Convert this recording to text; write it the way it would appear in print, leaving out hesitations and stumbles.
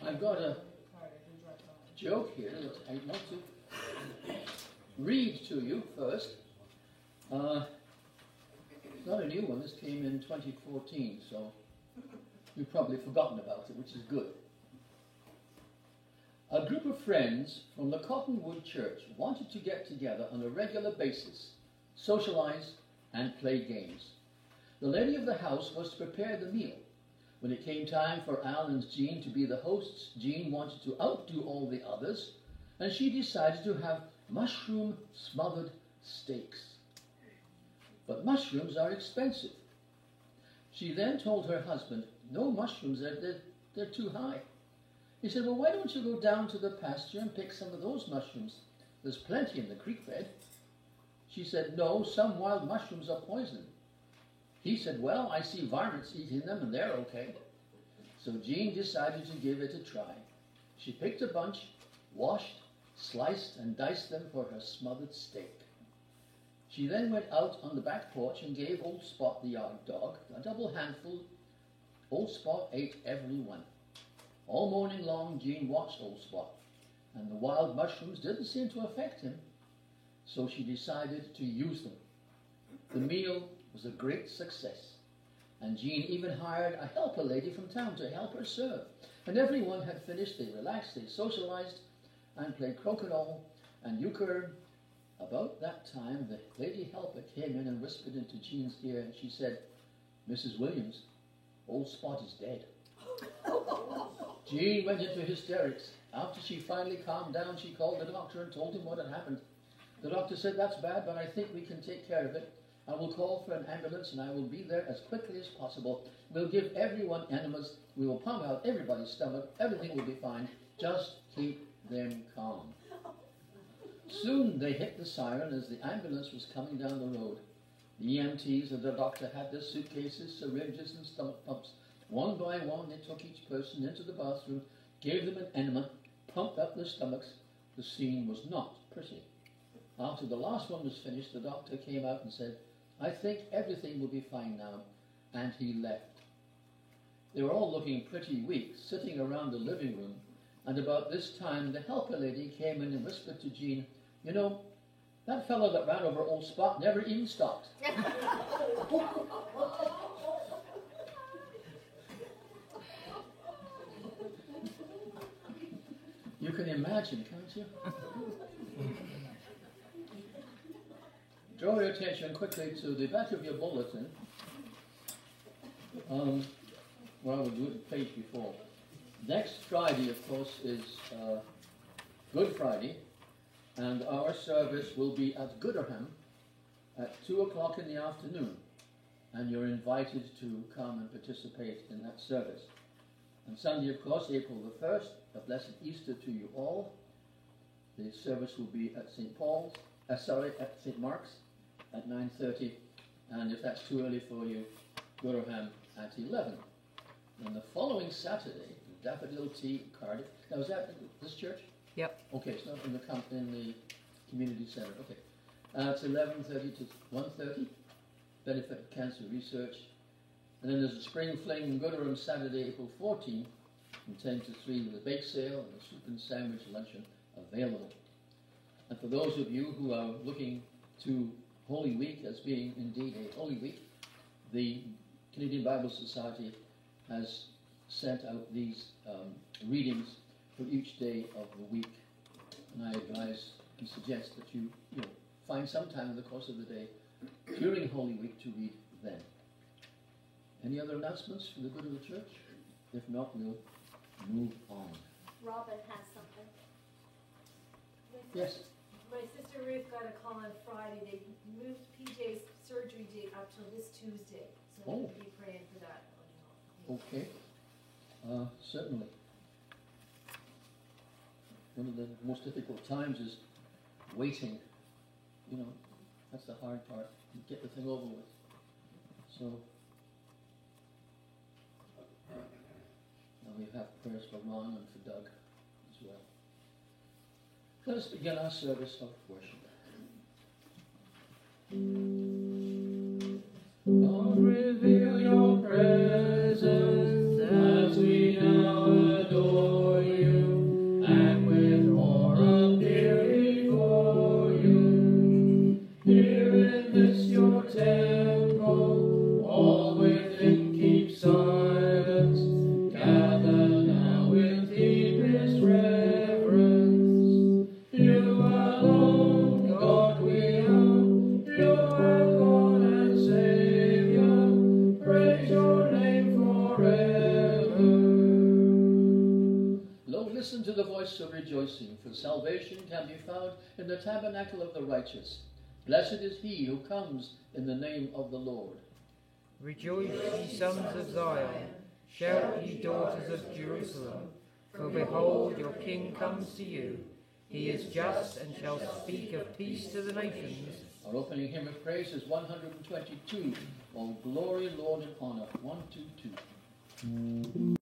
I've got a joke here that I want to read to you first. It's not a new one. This came in 2014, so you've probably forgotten about it, which is good. A group of friends from the Cottonwood Church wanted to get together on a regular basis, socialize, and play games. The lady of the house was to prepare the meal. When it came time for Al and Jean to be the hosts, Jean wanted to outdo all the others, and she decided to have mushroom smothered steaks. But mushrooms are expensive. She then told her husband, no mushrooms, they're too high. He said, well, why don't you go down to the pasture and pick some of those mushrooms? There's plenty in the creek bed. She said, no, some wild mushrooms are poison. He said, well, I see varmints eating them and they're okay. So Jean decided to give it a try. She picked a bunch, washed, sliced and diced them for her smothered steak. She then went out on the back porch and gave Old Spot, the yard dog, a double handful. Old Spot ate every one. All morning long, Jean watched Old Spot, and the wild mushrooms didn't seem to affect him, so she decided to use them. The meal was a great success, and Jean even hired a helper lady from town to help her serve. When everyone had finished, they relaxed, they socialized, and played crokinole and euchre. About that time, the lady helper came in and whispered into Jean's ear, and she said, Mrs. Williams, Old Spot is dead. Jean went into hysterics. After she finally calmed down, she called the doctor and told him what had happened. The doctor said, that's bad, but I think we can take care of it. I will call for an ambulance and I will be there as quickly as possible. We'll give everyone enemas. We will pump out everybody's stomach. Everything will be fine. Just keep them calm. Soon they hit the siren as the ambulance was coming down the road. The EMTs and the doctor had their suitcases, syringes and stomach pumps. One by one they took each person into the bathroom, gave them an enema, pumped up their stomachs. The scene was not pretty. After the last one was finished, the doctor came out and said, I think everything will be fine now, and he left. They were all looking pretty weak, sitting around the living room, and about this time the helper lady came in and whispered to Jean, you know, that fellow that ran over Old Spot never even stopped. You can imagine, can't you? Draw your attention quickly to the back of your bulletin. Well, we'll do it the page before. Next Friday, of course, is Good Friday, and our service will be at Gooderham at 2 o'clock in the afternoon, and you're invited to come and participate in that service. And Sunday, of course, April the 1st, a blessed Easter to you all. The service will be at at St. Mark's at 9:30, and if that's too early for you, Gooderham at 11. And the following Saturday, Daffodil Tea, Cardiff. Now, is that this church? Yep. Okay, it's not in the community centre. Okay, it's 11:30 to 1:30. Benefit Cancer Research. And then there's a Spring Fling in Gooderham Saturday, April 14, from 10 to 3 with a bake sale and a soup and sandwich luncheon available. And for those of you who are looking to Holy Week as being indeed a Holy Week, the Canadian Bible Society has sent out these readings for each day of the week. And I advise and suggest that you find some time in the course of the day during Holy Week to read them. Any other announcements for the good of the church? If not, we'll move on. Robin has something. Yes. My sister Ruth got a call on Friday. They moved PJ's surgery date up till this Tuesday. So we'll be praying for that. Okay. Certainly. One of the most difficult times is waiting. That's the hard part. Get the thing over with. So, now we have prayers for Ron and for Doug as well. Let us begin our service of worship. Lord, reveal your presence as we now adore you. the voice of rejoicing, for salvation can be found in the tabernacle of the righteous. Blessed is he who comes in the name of the Lord. Rejoice, ye sons of Zion, shout, ye daughters of Jerusalem, for behold, your King comes to you. He is just and shall speak of peace to the nations. Our opening hymn of praise is 122, All Glory, Lord, and Honor, 122.